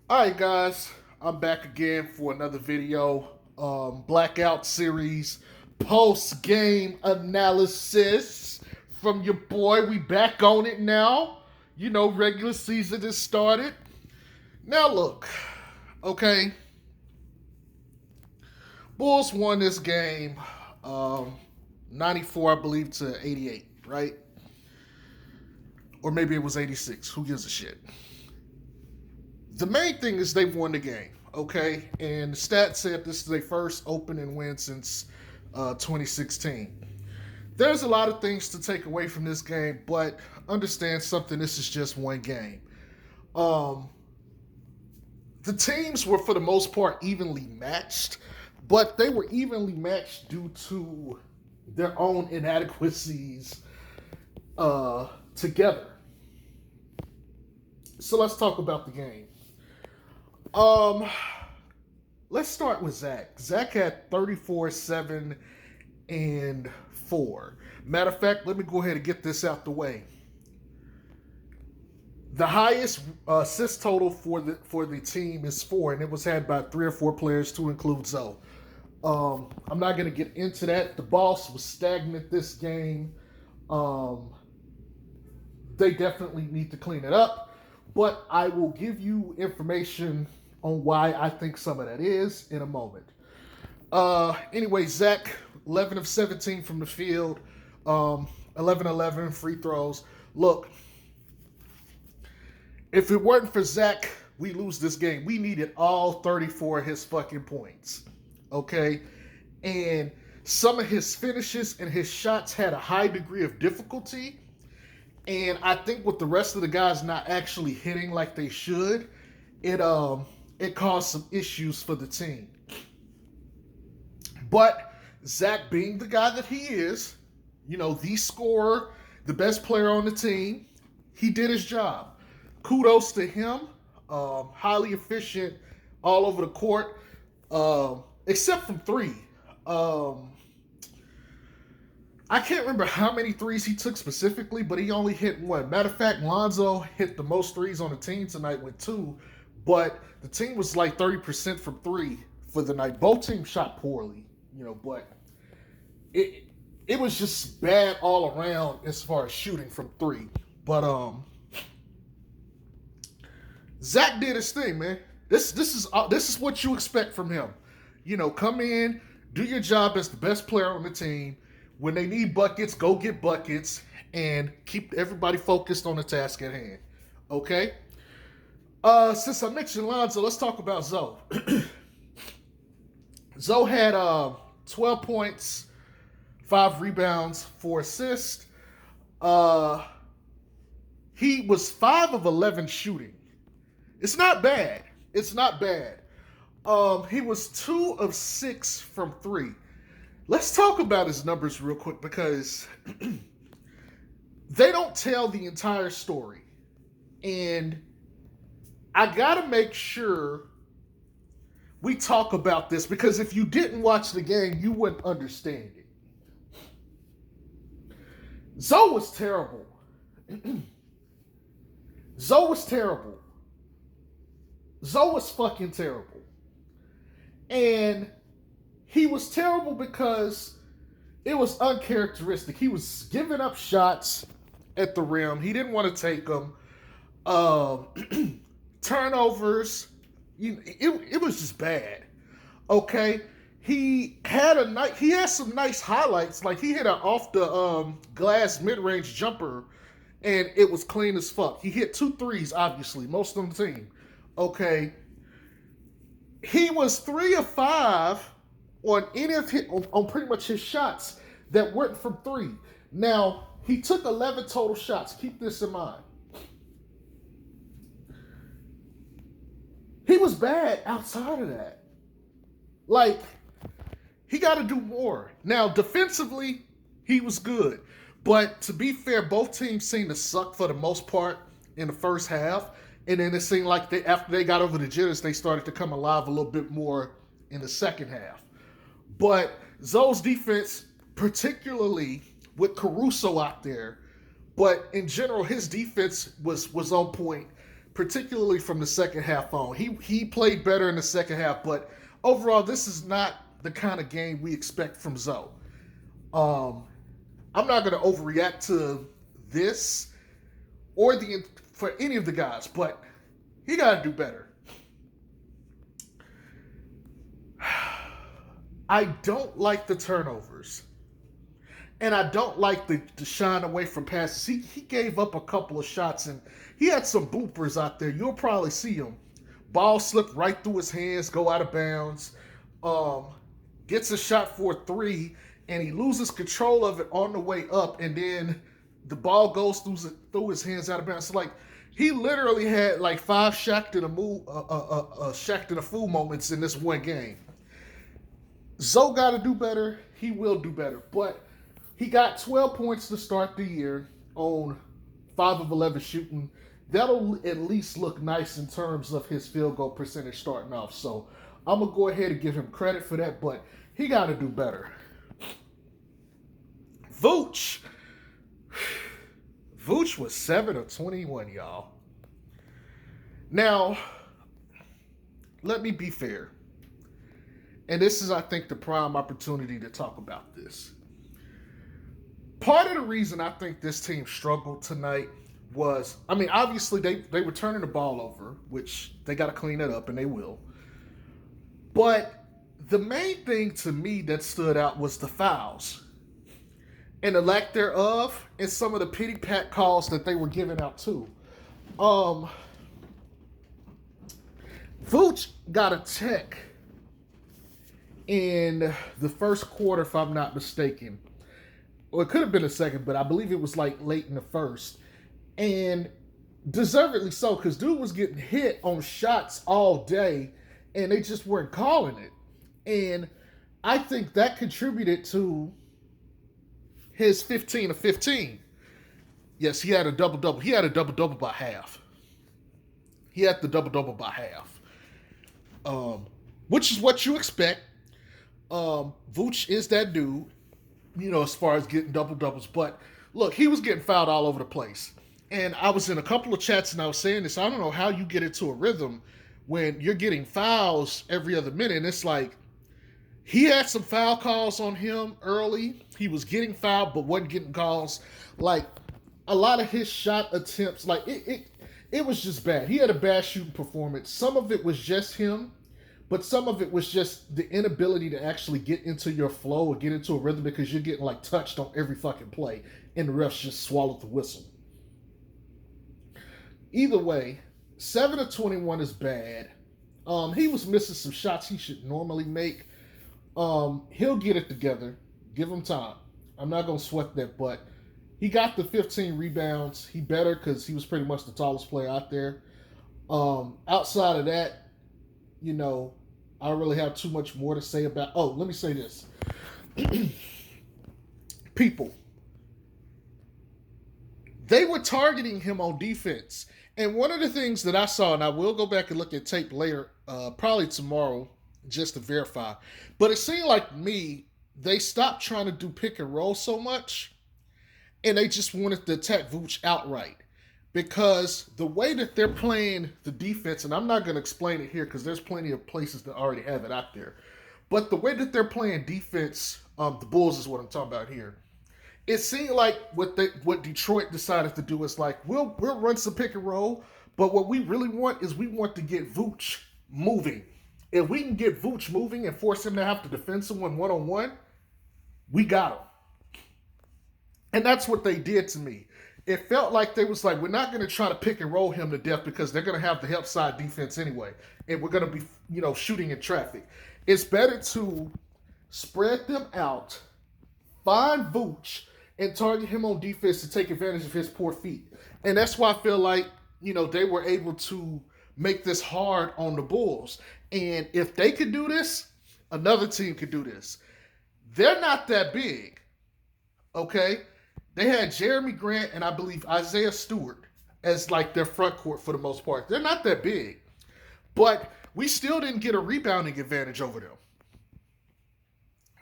All right, guys, I'm back again for another video. Blackout series post game analysis from your boy. We back on it now. You know, regular season has started. Now, look, okay, Bulls won this game, 94, I believe, to 88, right? Or maybe it was 86. Who gives a shit? The main thing is they won the game, okay? And the stat said this is their first opening win since 2016. There's a lot of things to take away from this game, but understand something. This is just one game. Um, the teams were, for the most part, evenly matched, but they were evenly matched due to their own inadequacies together. So let's talk about the game. Um, let's start with Zach. Zach had 34, 7, and 4. Matter of fact, let me go ahead and get this out the way. The highest assist total for the team is 4, and it was had by 3 or 4 players to include Zoe. I'm not going to get into that. The boss was stagnant this game. They definitely need to clean it up, but I will give you information on why I think some of that is in a moment. Anyway, Zach, 11 of 17 from the field, 11 free throws. Look, if it weren't for Zach, we lose this game. We needed all 34 of his fucking points. Okay? And some of his finishes and his shots had a high degree of difficulty. And I think with the rest of the guys not actually hitting like they should, it caused some issues for the team. But Zach, being the guy that he is, you know, the scorer, the best player on the team, he did his job. Kudos to him. Highly efficient all over the court, except from 3. I can't remember how many threes he took specifically, but he only hit 1. Matter of fact, Lonzo hit the most threes on the team tonight with 2, but the team was like 30% from 3 for the night. Both teams shot poorly, but it it was just bad all around as far as shooting from 3. But Zach did his thing, man. This is what you expect from him. Come in, do your job as the best player on the team. When they need buckets, go get buckets and keep everybody focused on the task at hand. Okay? Since I mentioned Lonzo, let's talk about Zoe. Zoe had 12 points, 5 rebounds, 4 assists. He was 5 of 11 shooting. It's not bad. It's not bad. He was 2 of 6 from 3. Let's talk about his numbers real quick because they don't tell the entire story. And I got to make sure we talk about this because if you didn't watch the game, you wouldn't understand it. Zoe was terrible. Zoe was terrible. Zoe was fucking terrible. And he was terrible because it was uncharacteristic. He was giving up shots at the rim. He didn't want to take them. Turnovers. It was just bad. Okay. He had some nice highlights. Like he hit an off the glass mid-range jumper and it was clean as fuck. He hit 2 threes, obviously, most of the team. Okay. He was 3 of 5 on any of his, on pretty much his shots that weren't from 3. Now, he took 11 total shots. Keep this in mind. He was bad outside of that. Like, he got to do more. Now, defensively, he was good. But to be fair, both teams seemed to suck for the most part in the first half. And then it seemed like after they got over the jitters, they started to come alive a little bit more in the second half. But Zoe's defense, particularly with Caruso out there, but in general, his defense was on point. particularly from the second half on. He played better in the second half, but overall, this is not the kind of game we expect from Zoe. I'm not going to overreact to this or for any of the guys, but he got to do better. I don't like the turnovers. And I don't like the shine away from passes. He gave up a couple of shots, and he had some bloopers out there. You'll probably see him. Ball slipped right through his hands, go out of bounds. Gets a shot for a three, and he loses control of it on the way up, and then the ball goes through his hands out of bounds. So, like, he literally had like 5 Shaq in a fool moments in this one game. Zoe got to do better. He will do better. But he got 12 points to start the year on 5 of 11 shooting. That'll at least look nice in terms of his field goal percentage starting off. So I'm going to go ahead and give him credit for that, but he got to do better. Vooch was 7 of 21, y'all. Now, let me be fair. And this is, I think, the prime opportunity to talk about this. Part of the reason I think this team struggled tonight was, I mean, obviously they were turning the ball over, which they got to clean it up, and they will. But the main thing to me that stood out was the fouls and the lack thereof, and some of the pity pat calls that they were giving out too. Vooch got a tech in the first quarter, if I'm not mistaken. Well, it could have been the second, but I believe it was like late in the first. And deservedly so, because dude was getting hit on shots all day, and they just weren't calling it. And I think that contributed to his 15 of 15. Yes, he had a double-double. He had a double-double by half. He had the double-double by half. Which is what you expect. Vooch is that dude, you know, as far as getting double-doubles. But, look, he was getting fouled all over the place. And I was in a couple of chats and I was saying this. I don't know how you get into a rhythm when you're getting fouls every other minute. And it's like, he had some foul calls on him early. He was getting fouled but wasn't getting calls. Like, a lot of his shot attempts, like, it was just bad. He had a bad shooting performance. Some of it was just him, but some of it was just the inability to actually get into your flow or get into a rhythm because you're getting, like, touched on every fucking play, and the refs just swallowed the whistle. Either way, 7 of 21 is bad. He was missing some shots he should normally make. He'll get it together. Give him time. I'm not going to sweat that, but he got the 15 rebounds. He better because he was pretty much the tallest player out there. Outside of that, you know, I don't really have too much more to say about... Oh, let me say this. People. They were targeting him on defense. And one of the things that I saw, and I will go back and look at tape later, probably tomorrow, just to verify. But it seemed like they stopped trying to do pick and roll so much, and they just wanted to attack Vooch outright. Because the way that they're playing the defense, and I'm not going to explain it here because there's plenty of places that already have it out there. But the way that they're playing defense, the Bulls is what I'm talking about here. It seemed like what Detroit decided to do is like, we'll run some pick and roll, but what we really want is we want to get Vooch moving. If we can get Vooch moving and force him to have to defend someone one-on-one, we got him. And that's what they did to me. It felt like they was like, we're not going to try to pick and roll him to death because they're going to have the help side defense anyway. And we're going to be, you know, shooting in traffic. It's better to spread them out, find Vooch, and target him on defense to take advantage of his poor feet. And that's why I feel like, you know, they were able to make this hard on the Bulls. And if they could do this, another team could do this. They're not that big, okay? They had Jeremy Grant and I believe Isaiah Stewart as like their front court for the most part. They're not that big. But we still didn't get a rebounding advantage over them.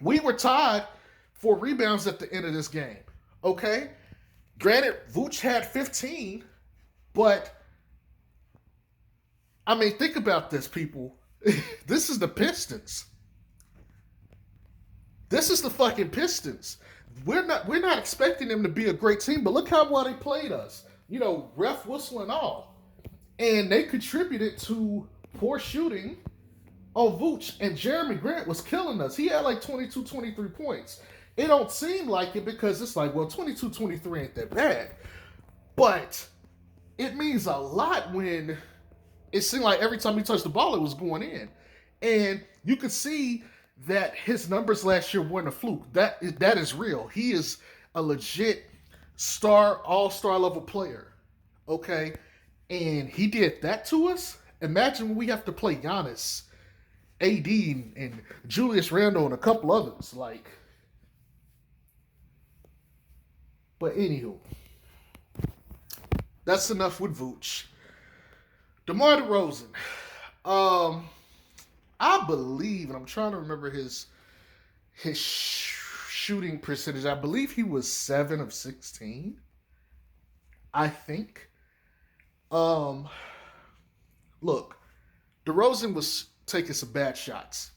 We were tied for rebounds at the end of this game, okay? Granted, Vooch had 15, but I mean, think about this, people. This is the Pistons. This is the fucking Pistons. We're not expecting them to be a great team, but look how well they played us. You know, ref whistle and all. And they contributed to poor shooting on Vooch, and Jeremy Grant was killing us. He had like 22, 23 points. It don't seem like it because it's like, well, 22, 23 ain't that bad. But it means a lot when it seemed like every time he touched the ball, it was going in. And you could see that his numbers last year weren't a fluke. That is real. He is a legit all-star level player. Okay? And he did that to us. Imagine when we have to play Giannis, AD, and Julius Randle, and a couple others. Like, but anywho, that's enough with Vooch. DeMar DeRozan. I believe, and I'm trying to remember his shooting percentage. I believe he was 7 of 16. I think. Look, DeRozan was taking some bad shots.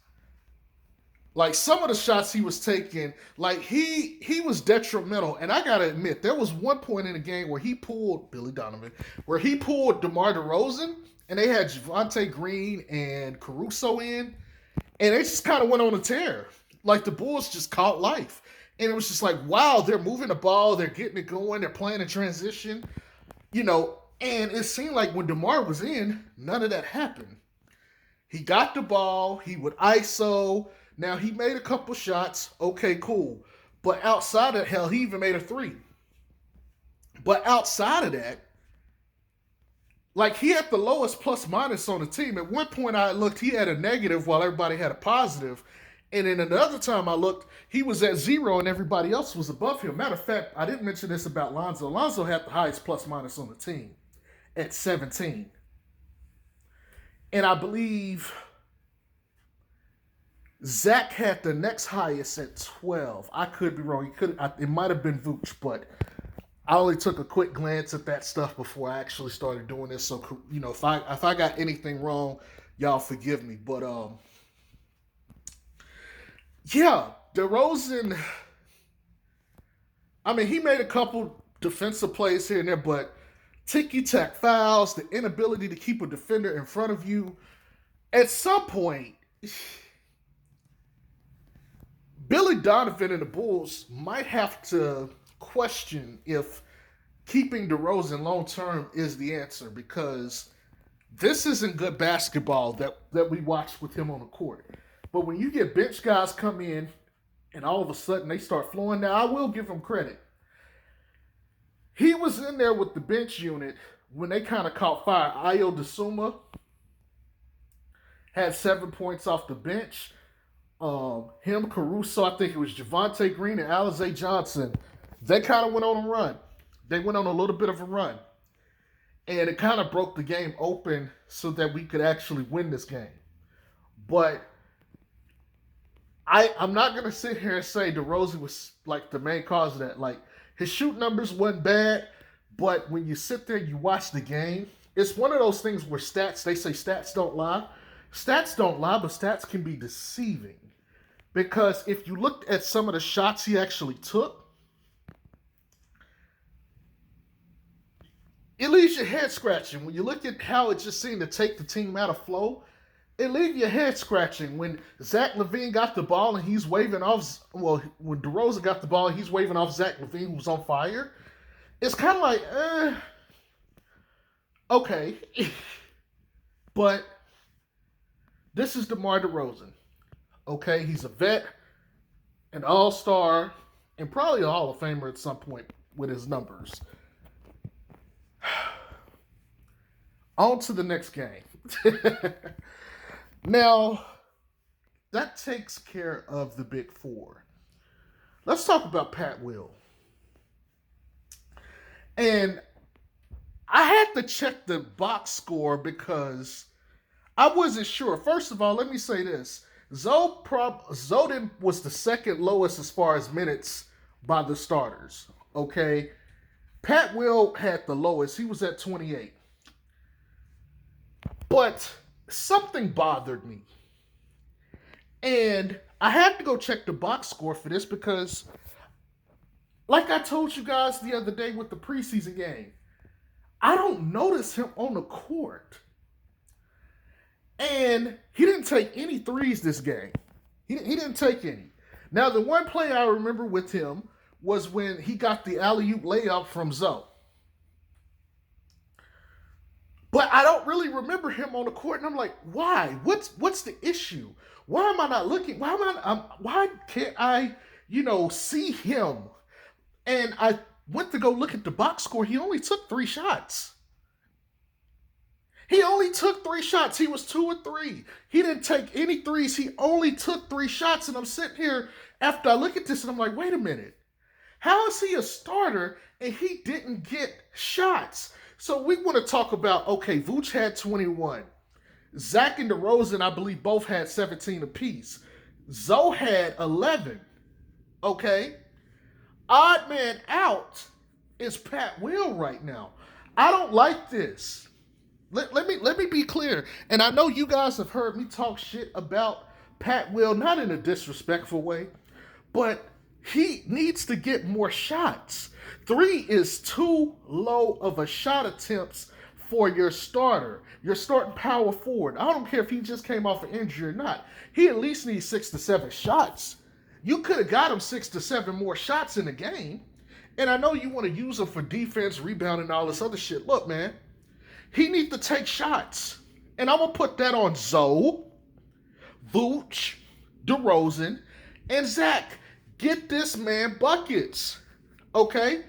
Like some of the shots he was taking, like he was detrimental. And I gotta admit, there was one point in the game where he pulled Billy Donovan, where he pulled DeMar DeRozan, and they had Javonte Green and Caruso in, and they just kind of went on a tear. Like the Bulls just caught life. And it was just like, wow, they're moving the ball, they're getting it going, they're playing in transition, you know. And it seemed like when DeMar was in, none of that happened. He got the ball, he would ISO. Now, he made a couple shots. Okay, cool. But outside of hell, he even made a 3. But outside of that, like he had the lowest plus minus on the team. At one point I looked, he had a negative while everybody had a positive. And then another time I looked, he was at 0 and everybody else was above him. Matter of fact, I didn't mention this about Lonzo. Lonzo had the highest plus minus on the team at 17. And I believe Zach had the next highest at 12. I could be wrong. It might have been Vooch, but I only took a quick glance at that stuff before I actually started doing this. So, you know, if I got anything wrong, y'all forgive me. But yeah, DeRozan, I mean, he made a couple defensive plays here and there, but ticky-tack fouls, the inability to keep a defender in front of you, at some point, Billy Donovan and the Bulls might have to question if keeping DeRozan long-term is the answer, because this isn't good basketball that we watch with him on the court. But when you get bench guys come in and all of a sudden they start flowing, now I will give him credit. He was in there with the bench unit when they kind of caught fire. Ayo DeSuma had 7 points off the bench. Him, Caruso, I think it was Javonte Green and Alize Johnson. They kind of went on a run. They went on a little bit of a run. And it kind of broke the game open so that we could actually win this game. But I'm not going to sit here and say DeRozan was like the main cause of that. Like, his shoot numbers wasn't bad, but when you sit there and you watch the game, it's one of those things where they say stats don't lie. Stats don't lie, but stats can be deceiving. Because if you looked at some of the shots he actually took, it leaves your head scratching. When you look at how it just seemed to take the team out of flow, it leaves your head scratching. When Zach LaVine got the ball and he's waving off, well, when DeRozan got the ball, he's waving off Zach LaVine, who's on fire. It's kind of like, okay. But this is DeMar DeRozan. Okay, he's a vet, an all-star, and probably a Hall of Famer at some point with his numbers. On to the next game. Now, that takes care of the big four. Let's talk about Pat Will. And I had to check the box score because I wasn't sure. First of all, let me say this. Zoden was the second lowest as far as minutes by the starters. Okay? Pat Will had the lowest. He was at 28. But something bothered me. And I had to go check the box score for this because, like I told you guys the other day with the preseason game, I don't notice him on the court. And he didn't take any threes this game. He didn't take any. Now, the one play I remember with him was when he got the alley-oop layup from Zoe. But I don't really remember him on the court, and I'm like, why? What's the issue? Why am I not looking? Why can't I, see him? And I went to go look at the box score. He only took 3 shots. He only took 3 shots. He was 2 or 3. He didn't take any threes. He only took 3 shots. And I'm sitting here after I look at this and I'm like, wait a minute. How is he a starter and he didn't get shots? So we want to talk about, okay, Vooch had 21. Zach and DeRozan, I believe, both had 17 apiece. Zoe had 11. Okay? Odd man out is Pat Will right now. I don't like this. Let me be clear. And I know you guys have heard me talk shit about Pat Will, not in a disrespectful way, but he needs to get more shots. 3 is too low of a shot attempts for your starter, your starting power forward. I don't care if he just came off an injury or not. He at least needs 6 to 7 shots. You could have got him 6 to 7 more shots in the game. And I know you want to use him for defense, rebounding, all this other shit. Look, man, he needs to take shots. And I'm going to put that on Zoe, Vooch, DeRozan, and Zach. Get this man buckets. Okay?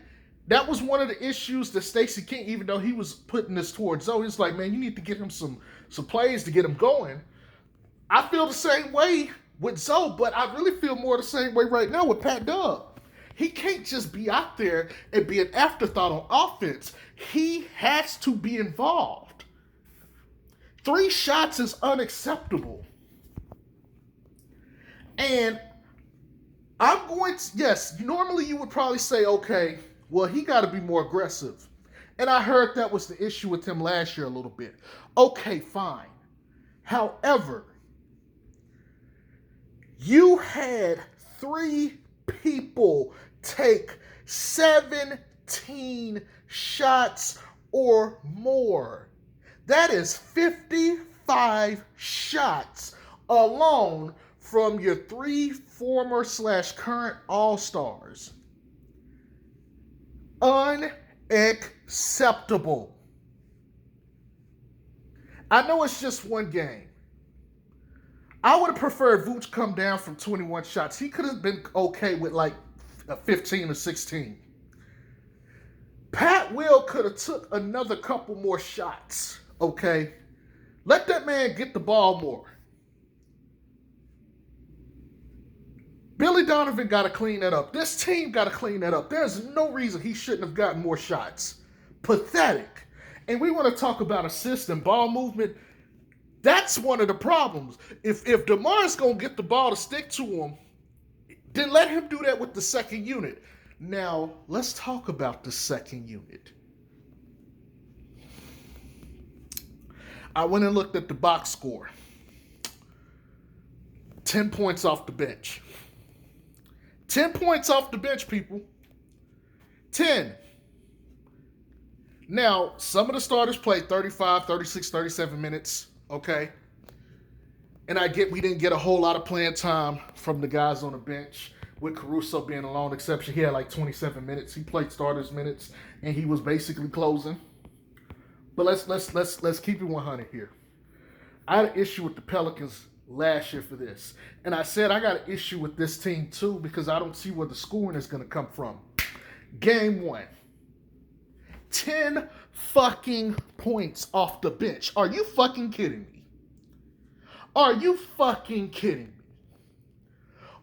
That was one of the issues that Stacey King, even though he was putting this towards Zoe, he's like, man, you need to get him some plays to get him going. I feel the same way with Zoe, but I really feel more the same way right now with Pat Dub. He can't just be out there and be an afterthought on offense. He has to be involved. 3 shots is unacceptable. And I'm going to, yes, normally you would probably say, okay, well, he got to be more aggressive. And I heard that was the issue with him last year a little bit. Okay, fine. However, you had 3 people take 17 shots or more. That is 55 shots alone from your 3 former / current All-Stars. Unacceptable. I know it's just one game. I would have preferred Vooch come down from 21 shots. He could have been okay with like a 15 or 16. Pat Will could have took another couple more shots, okay? Let that man get the ball more. Billy Donovan got to clean that up. This team got to clean that up. There's no reason he shouldn't have gotten more shots. Pathetic. And we want to talk about assist and ball movement. That's one of the problems. If DeMar is going to get the ball to stick to him, then let him do that with the second unit. Now, let's talk about the second unit. I went and looked at the box score. 10 points off the bench. 10 points off the bench, people. 10. Now, some of the starters played 35, 36, 37 minutes, okay? And I get we didn't get a whole lot of playing time from the guys on the bench, with Caruso being a lone exception. He had like 27 minutes. He played starters minutes, and he was basically closing. But let's keep it 100 here. I had an issue with the Pelicans last year for this. And I said I got an issue with this team too because I don't see where the scoring is going to come from. Game 1. 10 fucking points off the bench. Are you fucking kidding me? Are you fucking kidding me?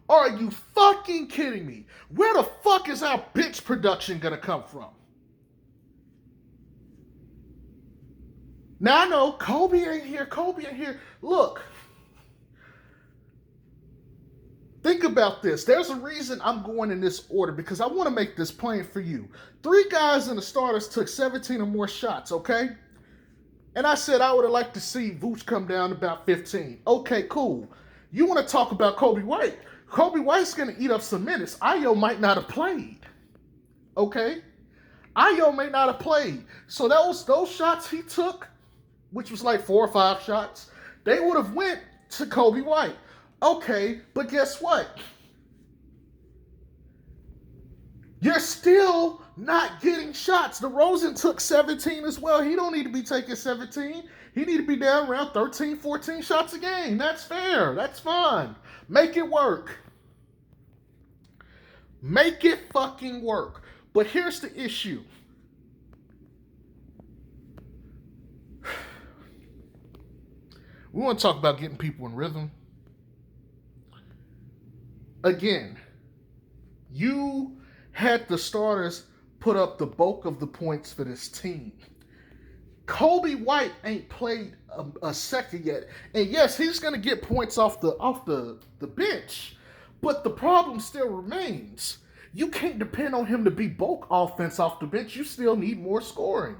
Are you fucking kidding me? Where the fuck is our bench production going to come from? Now I know Kobe ain't here. Look. Think about this. There's a reason I'm going in this order because I want to make this plain for you. 3 guys in the starters took 17 or more shots, okay? And I said I would have liked to see Vooch come down to about 15. Okay, cool. You want to talk about Kobe White? Kobe White's going to eat up some minutes. Ayo might not have played. Okay? Ayo may not have played. So those shots he took, which was like 4 or 5 shots, they would have went to Kobe White. Okay, but guess what? You're still not getting shots. DeRozan took 17 as well. He don't need to be taking 17. He need to be down around 13, 14 shots a game. That's fair. That's fine. Make it work. Make it fucking work. But here's the issue. We want to talk about getting people in rhythm. Again, you had the starters put up the bulk of the points for this team. Kobe White ain't played a second yet. And yes, he's going to get points off the bench. But the problem still remains. You can't depend on him to be bulk offense off the bench. You still need more scoring.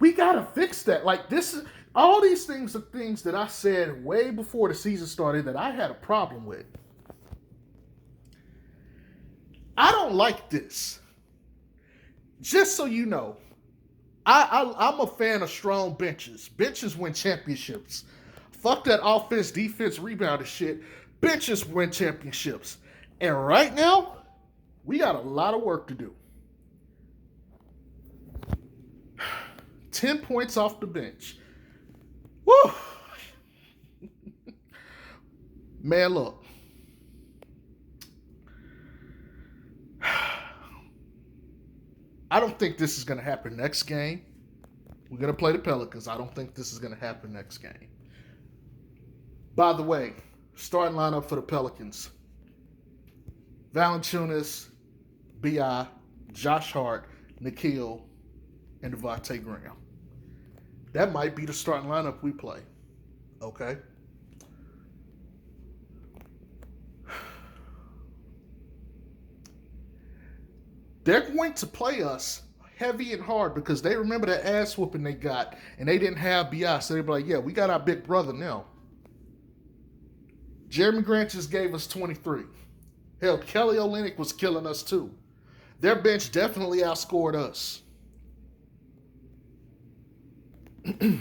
We got to fix that. Like, this is all these things are things that I said way before the season started that I had a problem with. I don't like this. Just so you know, I'm a fan of strong benches. Benches win championships. Fuck that offense, defense, rebound shit. Benches win championships. And right now, we got a lot of work to do. 10 points off the bench. Woo! Man, look. I don't think this is going to happen next game. We're going to play the Pelicans. I don't think this is going to happen next game. By the way, starting lineup for the Pelicans. Valanciunas, B.I., Josh Hart, Nikhil, and Devontae Graham. That might be the starting lineup we play. Okay? They're going to play us heavy and hard because they remember that ass whooping they got and they didn't have B.I. So they'd be like, yeah, we got our big brother now. Jeremy Grant just gave us 23. Hell, Kelly Olynyk was killing us too. Their bench definitely outscored us. It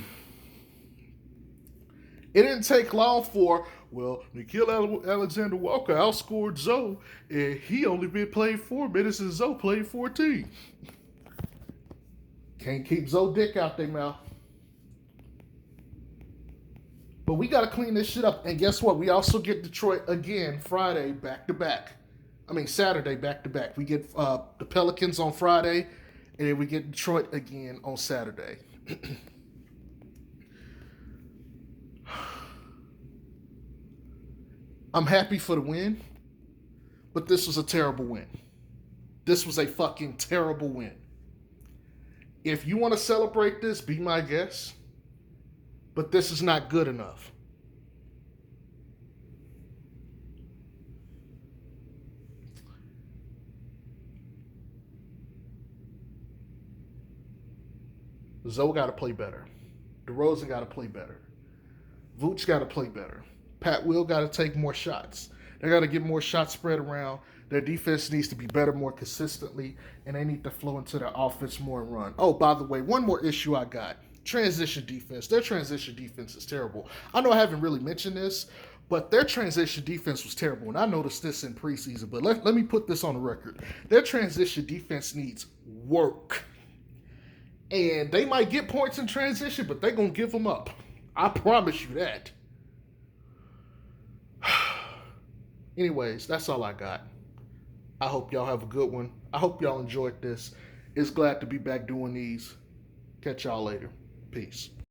didn't take long for, well, Nikhil Alexander Walker outscored Zoe, and he only been played 4 minutes and Zoe played 14. Can't keep Zoe dick out their mouth. But we got to clean this shit up. And guess what? We also get Detroit again Friday back-to-back. I mean, Saturday back-to-back. We get the Pelicans on Friday, and then we get Detroit again on Saturday. I'm happy for the win, but this was a terrible win. This was a fucking terrible win. If you want to celebrate this, be my guest, but this is not good enough. Zoe got to play better. DeRozan got to play better. Vooch got to play better. Pat Will got to take more shots. They got to get more shots spread around. Their defense needs to be better more consistently, and they need to flow into their offense more and run. Oh, by the way, one more issue I got. Transition defense. Their transition defense is terrible. I know I haven't really mentioned this, but their transition defense was terrible, and I noticed this in preseason, but let me put this on the record. Their transition defense needs work. And they might get points in transition, but they're going to give them up. I promise you that. Anyways, that's all I got. I hope y'all have a good one. I hope y'all enjoyed this. It's glad to be back doing these. Catch y'all later. Peace.